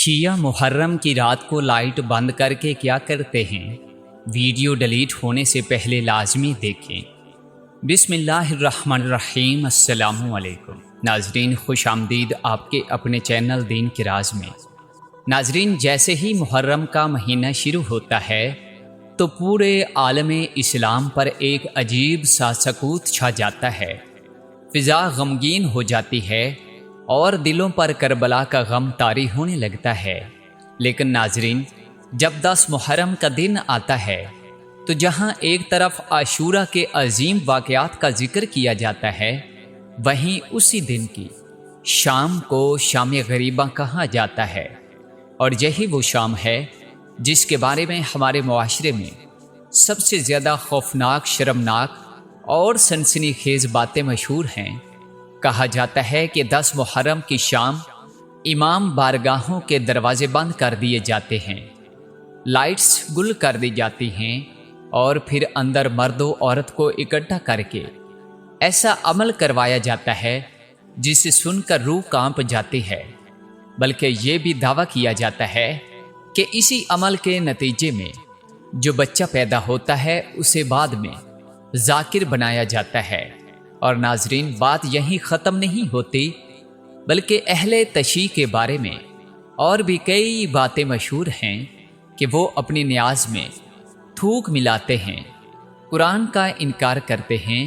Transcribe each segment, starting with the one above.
شیعہ محرم کی رات کو لائٹ بند کر کے کیا کرتے ہیں؟ ویڈیو ڈیلیٹ ہونے سے پہلے لازمی دیکھیں۔ بسم اللہ الرحمن الرحیم۔ السلام علیکم ناظرین، خوش آمدید آپ کے اپنے چینل دین کے راز میں۔ ناظرین، جیسے ہی محرم کا مہینہ شروع ہوتا ہے تو پورے عالم اسلام پر ایک عجیب سا سکوت چھا جاتا ہے، فضا غمگین ہو جاتی ہے اور دلوں پر کربلا کا غم طاری ہونے لگتا ہے۔ لیکن ناظرین، جب 10 محرم کا دن آتا ہے تو جہاں ایک طرف عاشورہ کے عظیم واقعات کا ذکر کیا جاتا ہے، وہیں اسی دن کی شام کو شام غریبہ کہا جاتا ہے، اور یہی وہ شام ہے جس کے بارے میں ہمارے معاشرے میں سب سے زیادہ خوفناک، شرمناک اور سنسنی خیز باتیں مشہور ہیں۔ کہا جاتا ہے کہ 10 محرم کی شام امام بارگاہوں کے دروازے بند کر دیے جاتے ہیں، لائٹس گل کر دی جاتی ہیں، اور پھر اندر مرد و عورت کو اکٹھا کر کے ایسا عمل کروایا جاتا ہے جسے سن کر روح کانپ جاتی ہے۔ بلکہ یہ بھی دعویٰ کیا جاتا ہے کہ اسی عمل کے نتیجے میں جو بچہ پیدا ہوتا ہے اسے بعد میں ذاکر بنایا جاتا ہے۔ اور ناظرین، بات یہیں ختم نہیں ہوتی، بلکہ اہل تشیع کے بارے میں اور بھی کئی باتیں مشہور ہیں کہ وہ اپنی نیاز میں تھوک ملاتے ہیں، قرآن کا انکار کرتے ہیں،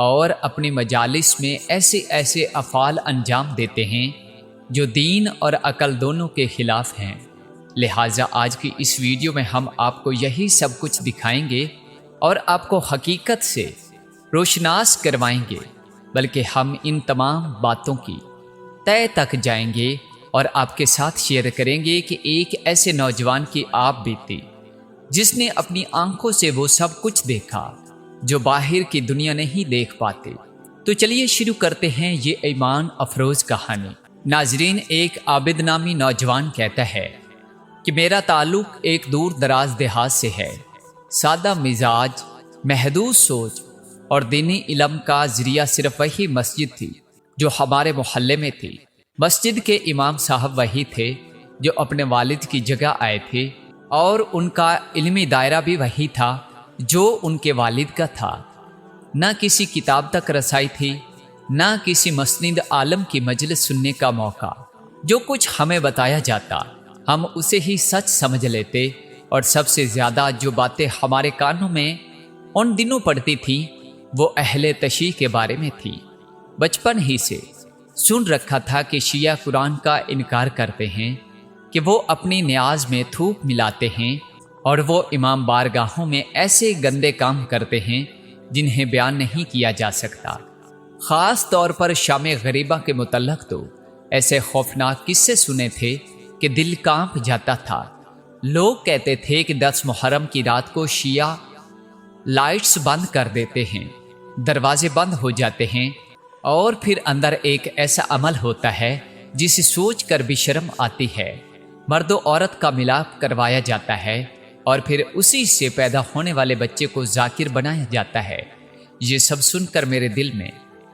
اور اپنی مجالس میں ایسے ایسے افعال انجام دیتے ہیں جو دین اور عقل دونوں کے خلاف ہیں۔ لہٰذا آج کی اس ویڈیو میں ہم آپ کو یہی سب کچھ دکھائیں گے اور آپ کو حقیقت سے روشناس کروائیں گے، بلکہ ہم ان تمام باتوں کی تہہ تک جائیں گے اور آپ کے ساتھ شیئر کریں گے کہ ایک ایسے نوجوان کی آپ بیتی جس نے اپنی آنکھوں سے وہ سب کچھ دیکھا جو باہر کی دنیا نہیں دیکھ پاتے۔ تو چلیے شروع کرتے ہیں یہ ایمان افروز کہانی۔ ناظرین، ایک عابد نامی نوجوان کہتا ہے کہ میرا تعلق ایک دور دراز دیہات سے ہے، سادہ مزاج، محدود سوچ اور دینی علم کا ذریعہ صرف وہی مسجد تھی جو ہمارے محلے میں تھی۔ مسجد کے امام صاحب وہی تھے جو اپنے والد کی جگہ آئے تھے، اور ان کا علمی دائرہ بھی وہی تھا جو ان کے والد کا تھا۔ نہ کسی کتاب تک رسائی تھی، نہ کسی مسند عالم کی مجلس سننے کا موقع۔ جو کچھ ہمیں بتایا جاتا ہم اسے ہی سچ سمجھ لیتے، اور سب سے زیادہ جو باتیں ہمارے کانوں میں ان دنوں پڑتی تھی وہ اہل تشیع کے بارے میں تھی۔ بچپن ہی سے سن رکھا تھا کہ شیعہ قرآن کا انکار کرتے ہیں، کہ وہ اپنی نیاز میں تھوک ملاتے ہیں، اور وہ امام بارگاہوں میں ایسے گندے کام کرتے ہیں جنہیں بیان نہیں کیا جا سکتا۔ خاص طور پر شام غریبہ کے متعلق تو ایسے خوفناک قصے سنے تھے کہ دل کانپ جاتا تھا۔ لوگ کہتے تھے کہ 10 محرم کی رات کو شیعہ لائٹس بند کر دیتے ہیں، دروازے بند ہو جاتے ہیں، اور پھر اندر ایک ایسا عمل ہوتا ہے جسے سوچ کر بھی شرم آتی ہے۔ مرد و عورت کا ملاپ کروایا جاتا ہے، اور پھر اسی سے پیدا ہونے والے بچے کو ذاکر بنایا جاتا ہے۔ یہ سب سن کر میرے دل میں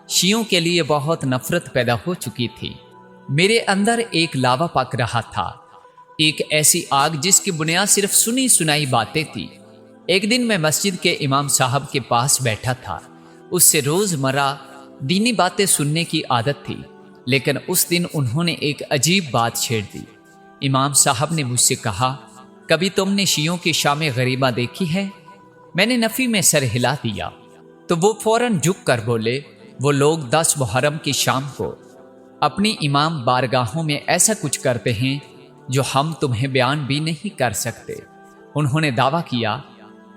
شیعوں کے لیے بہت نفرت پیدا ہو چکی تھی۔ میرے اندر ایک لاوا پک رہا تھا، ایک ایسی آگ جس کی بنیاد صرف سنی سنائی باتیں تھی۔ ایک دن میں مسجد کے امام صاحب کے پاس بیٹھا تھا۔ اس سے روزمرہ دینی باتیں سننے کی عادت تھی، لیکن اس دن انہوں نے ایک عجیب بات چھیڑ دی۔ امام صاحب نے مجھ سے کہا، کبھی تم نے شیعوں کی شام غریبہ دیکھی ہے؟ میں نے نفی میں سر ہلا دیا تو وہ فوراً جھک کر بولے، وہ لوگ 10 محرم کی شام کو اپنی امام بارگاہوں میں ایسا کچھ کرتے ہیں جو ہم تمہیں بیان بھی نہیں کر سکتے۔ انہوں نے دعویٰ کیا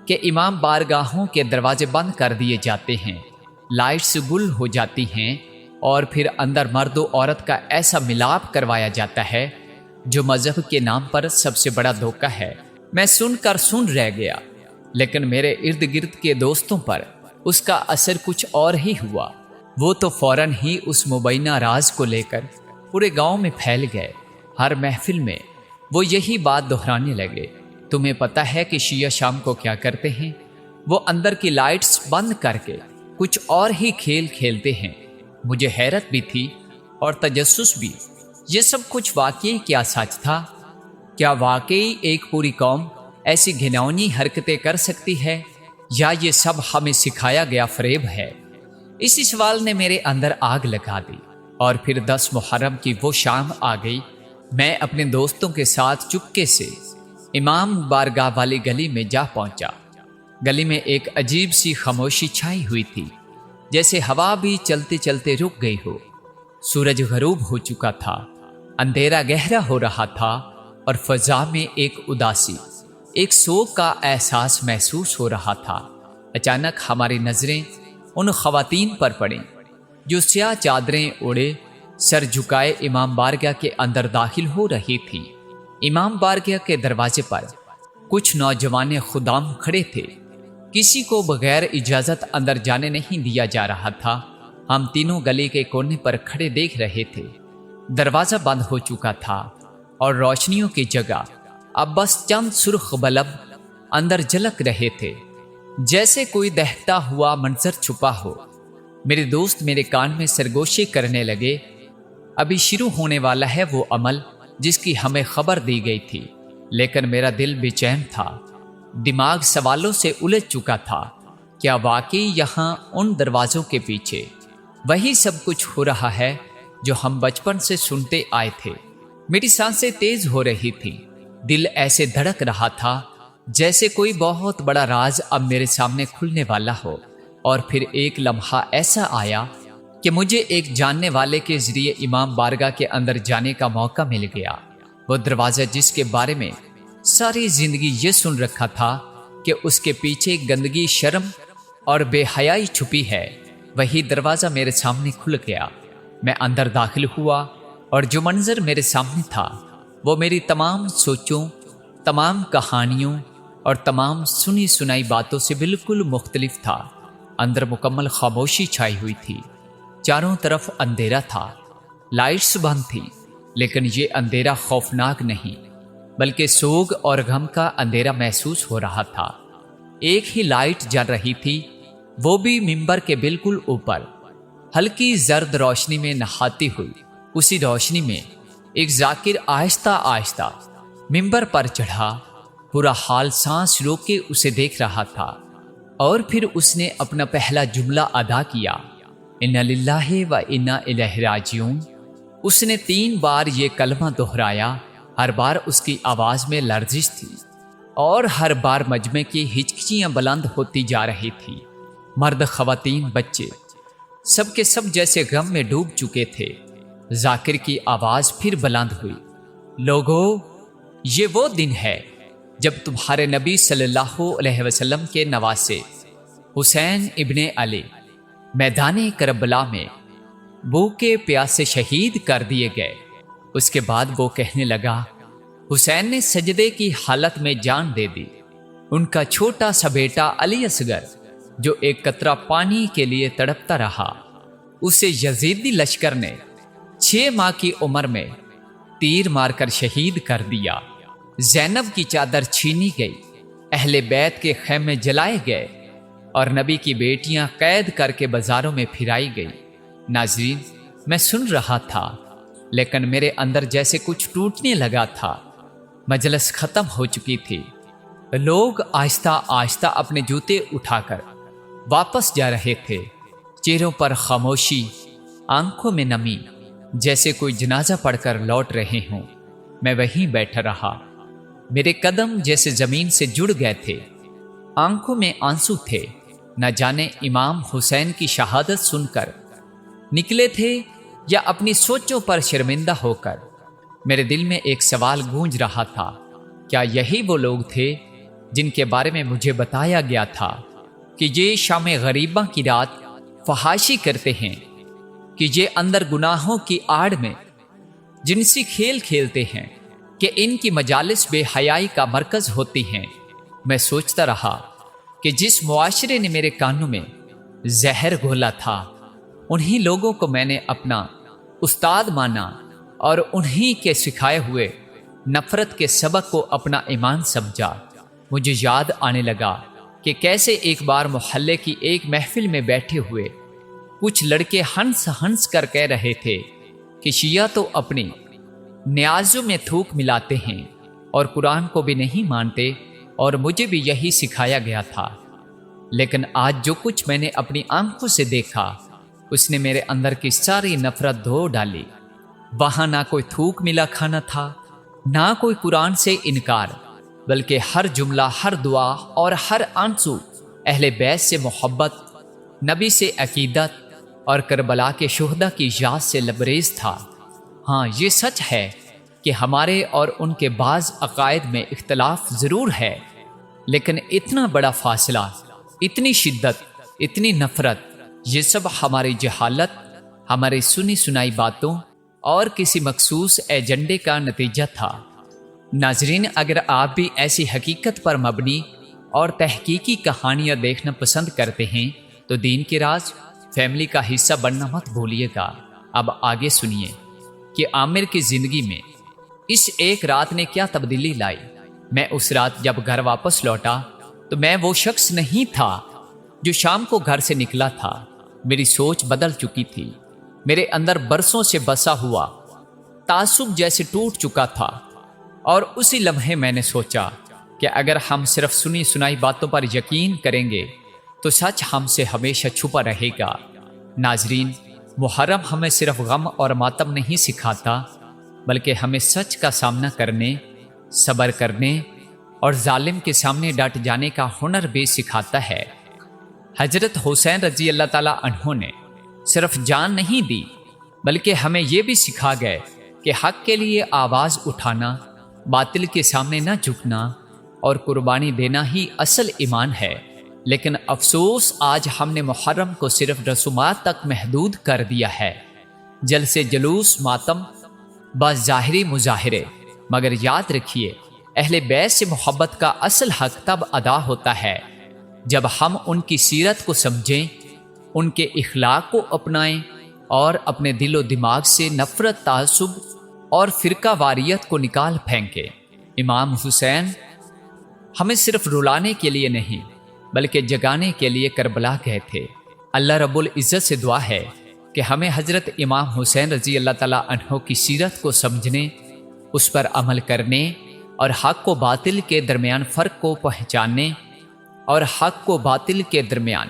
کہ امام بارگاہوں کے دروازے بند کر دیے جاتے ہیں، لائٹس گل ہو جاتی ہیں، اور پھر اندر مرد و عورت کا ایسا ملاپ کروایا جاتا ہے جو مذہب کے نام پر سب سے بڑا دھوکہ ہے۔ میں سن کر سن رہ گیا، لیکن میرے ارد گرد کے دوستوں پر اس کا اثر کچھ اور ہی ہوا۔ وہ تو فوراً ہی اس مبینہ راز کو لے کر پورے گاؤں میں پھیل گئے۔ ہر محفل میں وہ یہی بات دہرانے لگے، تمہیں پتہ ہے کہ شیعہ شام کو کیا کرتے ہیں؟ وہ اندر کی لائٹس بند کر کے کچھ اور ہی کھیل کھیلتے ہیں۔ مجھے حیرت بھی تھی اور تجسس بھی یہ سب کچھ واقعی کیا سچ تھا؟ کیا واقعی ایک پوری قوم ایسی گھناؤنی حرکتیں کر سکتی ہے، یا یہ سب ہمیں سکھایا گیا فریب ہے؟ اسی سوال نے میرے اندر آگ لگا دی، اور پھر 10 محرم کی وہ شام آ گئی۔ میں اپنے دوستوں کے ساتھ چپکے سے امام بارگاہ والی گلی میں جا پہنچا۔ گلی میں ایک عجیب سی خاموشی چھائی ہوئی تھی، جیسے ہوا بھی چلتے چلتے رک گئی ہو۔ سورج غروب ہو چکا تھا، اندھیرا گہرا ہو رہا تھا، اور فضا میں ایک اداسی، ایک سوگ کا احساس محسوس ہو رہا تھا۔ اچانک ہماری نظریں ان خواتین پر پڑیں جو سیاہ چادریں اوڑھے سر جھکائے امام بارگاہ کے اندر داخل ہو رہی تھی۔ امام بارگاہ کے دروازے پر کچھ نوجوان خدام کھڑے تھے۔ کسی کو بغیر اجازت اندر جانے نہیں دیا جا رہا تھا۔ ہم تینوں گلی کے کونے پر کھڑے دیکھ رہے تھے۔ دروازہ بند ہو چکا تھا، اور روشنیوں کی جگہ اب بس چند سرخ بلب اندر جھلک رہے تھے، جیسے کوئی دہتا ہوا منظر چھپا ہو۔ میرے دوست میرے کان میں سرگوشی کرنے لگے، ابھی شروع ہونے والا ہے وہ عمل جس کی ہمیں خبر دی گئی تھی۔ لیکن میرا دل بے چین تھا، دماغ سوالوں سے الجھ چکا تھا۔ کیا واقعی یہاں ان دروازوں کے پیچھے وہی سب کچھ ہو رہا ہے جو ہم بچپن سے سنتے آئے تھے؟ میری سانسیں تیز ہو رہی تھیں، دل ایسے دھڑک رہا تھا جیسے کوئی بہت بڑا راز اب میرے سامنے کھلنے والا ہو۔ اور پھر ایک لمحہ ایسا آیا کہ مجھے ایک جاننے والے کے ذریعے امام بارگاہ کے اندر جانے کا موقع مل گیا۔ وہ دروازہ جس کے بارے میں ساری زندگی یہ سن رکھا تھا کہ اس کے پیچھے گندگی، شرم اور بے حیائی چھپی ہے، وہی دروازہ میرے سامنے کھل گیا۔ میں اندر داخل ہوا، اور جو منظر میرے سامنے تھا وہ میری تمام سوچوں، تمام کہانیوں اور تمام سنی سنائی باتوں سے بالکل مختلف تھا۔ اندر مکمل خاموشی چھائی ہوئی تھی، چاروں طرف اندھیرا تھا، لائٹس بند تھی، لیکن یہ اندھیرا خوفناک نہیں بلکہ سوگ اور غم کا اندھیرا محسوس ہو رہا تھا۔ ایک ہی لائٹ جل رہی تھی، وہ بھی منبر کے بالکل اوپر، ہلکی زرد روشنی میں نہاتی ہوئی۔ اسی روشنی میں ایک ذاکر آہستہ آہستہ منبر پر چڑھا، پورا حال سانس روک کے اسے دیکھ رہا تھا، اور پھر اس نے اپنا پہلا جملہ ادا کیا، انا للہ و انا الیہ راجعون۔ اس نے 3 بار یہ کلمہ دہرایا، ہر بار اس کی آواز میں لرزش تھی، اور ہر بار مجمع کی ہچکیاں بلند ہوتی جا رہی تھی۔ مرد، خواتین، بچے، سب کے سب جیسے غم میں ڈوب چکے تھے۔ ذاکر کی آواز پھر بلند ہوئی، لوگو، یہ وہ دن ہے جب تمہارے نبی صلی اللہ علیہ وسلم کے نواسے حسین ابن علی میدان کربلا میں بھوکے پیاسے شہید کر دیے گئے۔ اس کے بعد وہ کہنے لگا، حسین نے سجدے کی حالت میں جان دے دی۔ ان کا چھوٹا سا بیٹا علی اصغر، جو ایک قطرہ پانی کے لیے تڑپتا رہا، اسے یزیدی لشکر نے 6 ماہ کی عمر میں تیر مار کر شہید کر دیا۔ زینب کی چادر چھینی گئی، اہل بیت کے خیمے جلائے گئے، اور نبی کی بیٹیاں قید کر کے بازاروں میں پھرائی گئی۔ ناظرین، میں سن رہا تھا، لیکن میرے اندر جیسے کچھ ٹوٹنے لگا تھا۔ مجلس ختم ہو چکی تھی، لوگ آہستہ آہستہ اپنے جوتے اٹھا کر واپس جا رہے تھے، چہروں پر خاموشی، آنکھوں میں نمی، جیسے کوئی جنازہ پڑھ کر لوٹ رہے ہوں۔ میں وہیں بیٹھا رہا، میرے قدم جیسے زمین سے جڑ گئے تھے، آنکھوں میں آنسو تھے۔ نہ جانے امام حسین کی شہادت سن کر نکلے تھے یا اپنی سوچوں پر شرمندہ ہو کر۔ میرے دل میں ایک سوال گونج رہا تھا، کیا یہی وہ لوگ تھے جن کے بارے میں مجھے بتایا گیا تھا کہ یہ شام غریباں کی رات فحاشی کرتے ہیں، کہ یہ اندر گناہوں کی آڑ میں جنسی کھیل کھیلتے ہیں، کہ ان کی مجالس بے حیائی کا مرکز ہوتی ہیں؟ میں سوچتا رہا کہ جس معاشرے نے میرے کانوں میں زہر گھولا تھا، انہی لوگوں کو میں نے اپنا استاد مانا، اور انہی کے سکھائے ہوئے نفرت کے سبق کو اپنا ایمان سمجھا۔ مجھے یاد آنے لگا کہ کیسے ایک بار محلے کی ایک محفل میں بیٹھے ہوئے کچھ لڑکے ہنس ہنس کر کہہ رہے تھے کہ شیعہ تو اپنی نیازوں میں تھوک ملاتے ہیں اور قرآن کو بھی نہیں مانتے، اور مجھے بھی یہی سکھایا گیا تھا۔ لیکن آج جو کچھ میں نے اپنی آنکھوں سے دیکھا اس نے میرے اندر کی ساری نفرت دھو ڈالی۔ وہاں نہ کوئی تھوک ملا کھانا تھا، نہ کوئی قرآن سے انکار، بلکہ ہر جملہ، ہر دعا اور ہر آنسو اہل بیت سے محبت، نبی سے عقیدت اور کربلا کے شہداء کی یاد سے لبریز تھا۔ ہاں، یہ سچ ہے کہ ہمارے اور ان کے بعض عقائد میں اختلاف ضرور ہے، لیکن اتنا بڑا فاصلہ، اتنی شدت، اتنی نفرت، یہ سب ہماری جہالت، ہماری سنی سنائی باتوں اور کسی مخصوص ایجنڈے کا نتیجہ تھا۔ ناظرین، اگر آپ بھی ایسی حقیقت پر مبنی اور تحقیقی کہانیاں دیکھنا پسند کرتے ہیں تو دین کے راز فیملی کا حصہ بننا مت بھولیے گا۔ اب آگے سنیے کہ عامر کی زندگی میں اس ایک رات نے کیا تبدیلی لائی۔ میں اس رات جب گھر واپس لوٹا تو میں وہ شخص نہیں تھا جو شام کو گھر سے نکلا تھا۔ میری سوچ بدل چکی تھی، میرے اندر برسوں سے بسا ہوا تعصب جیسے ٹوٹ چکا تھا، اور اسی لمحے میں نے سوچا کہ اگر ہم صرف سنی سنائی باتوں پر یقین کریں گے تو سچ ہم سے ہمیشہ چھپا رہے گا۔ ناظرین، محرم ہمیں صرف غم اور ماتم نہیں سکھاتا، بلکہ ہمیں سچ کا سامنا کرنے، صبر کرنے اور ظالم کے سامنے ڈٹ جانے کا ہنر بھی سکھاتا ہے۔ حضرت حسین رضی اللہ تعالیٰ عنہ نے صرف جان نہیں دی، بلکہ ہمیں یہ بھی سکھا گئے کہ حق کے لیے آواز اٹھانا، باطل کے سامنے نہ جھکنا اور قربانی دینا ہی اصل ایمان ہے۔ لیکن افسوس، آج ہم نے محرم کو صرف رسومات تک محدود کر دیا ہے، جلسے جلوس، ماتم، بس ظاہری مظاہرے۔ مگر یاد رکھیے، اہل بیت سے محبت کا اصل حق تب ادا ہوتا ہے جب ہم ان کی سیرت کو سمجھیں، ان کے اخلاق کو اپنائیں اور اپنے دل و دماغ سے نفرت، تعصب اور فرقہ واریت کو نکال پھینکیں۔ امام حسین ہمیں صرف رلانے کے لیے نہیں بلکہ جگانے کے لیے کربلا گئے تھے۔ اللہ رب العزت سے دعا ہے کہ ہمیں حضرت امام حسین رضی اللہ تعالیٰ عنہ کی سیرت کو سمجھنے، اس پر عمل کرنے اور حق و باطل کے درمیان فرق کو پہچاننے اور حق و باطل کے درمیان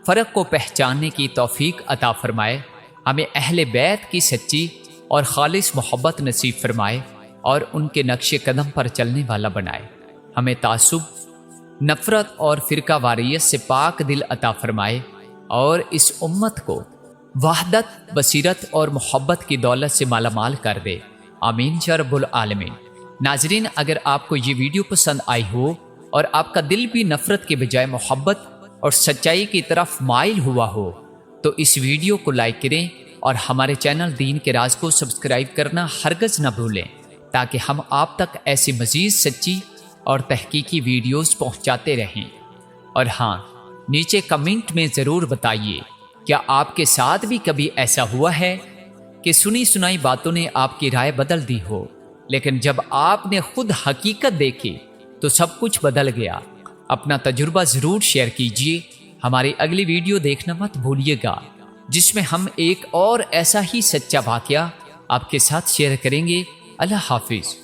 فرق کو پہچاننے کی توفیق عطا فرمائے۔ ہمیں اہل بیت کی سچی اور خالص محبت نصیب فرمائے اور ان کے نقش قدم پر چلنے والا بنائے۔ ہمیں تعصب، نفرت اور فرقہ واریت سے پاک دل عطا فرمائے اور اس امت کو وحدت، بصیرت اور محبت کی دولت سے مالا مال کر دے۔ آمین یا رب العالمین۔ ناظرین، اگر آپ کو یہ ویڈیو پسند آئی ہو اور آپ کا دل بھی نفرت کے بجائے محبت اور سچائی کی طرف مائل ہوا ہو تو اس ویڈیو کو لائک کریں اور ہمارے چینل دین کے راز کو سبسکرائب کرنا ہرگز نہ بھولیں، تاکہ ہم آپ تک ایسی مزید سچی اور تحقیقی ویڈیوز پہنچاتے رہیں۔ اور ہاں، نیچے کمنٹ میں ضرور بتائیے، کیا آپ کے ساتھ بھی کبھی ایسا ہوا ہے کہ سنی سنائی باتوں نے آپ کی رائے بدل دی ہو، لیکن جب آپ نے خود حقیقت دیکھی تو سب کچھ بدل گیا؟ اپنا تجربہ ضرور شیئر کیجیے۔ ہماری اگلی ویڈیو دیکھنا مت بھولیے گا، جس میں ہم ایک اور ایسا ہی سچا واقعہ آپ کے ساتھ شیئر کریں گے۔ اللہ حافظ۔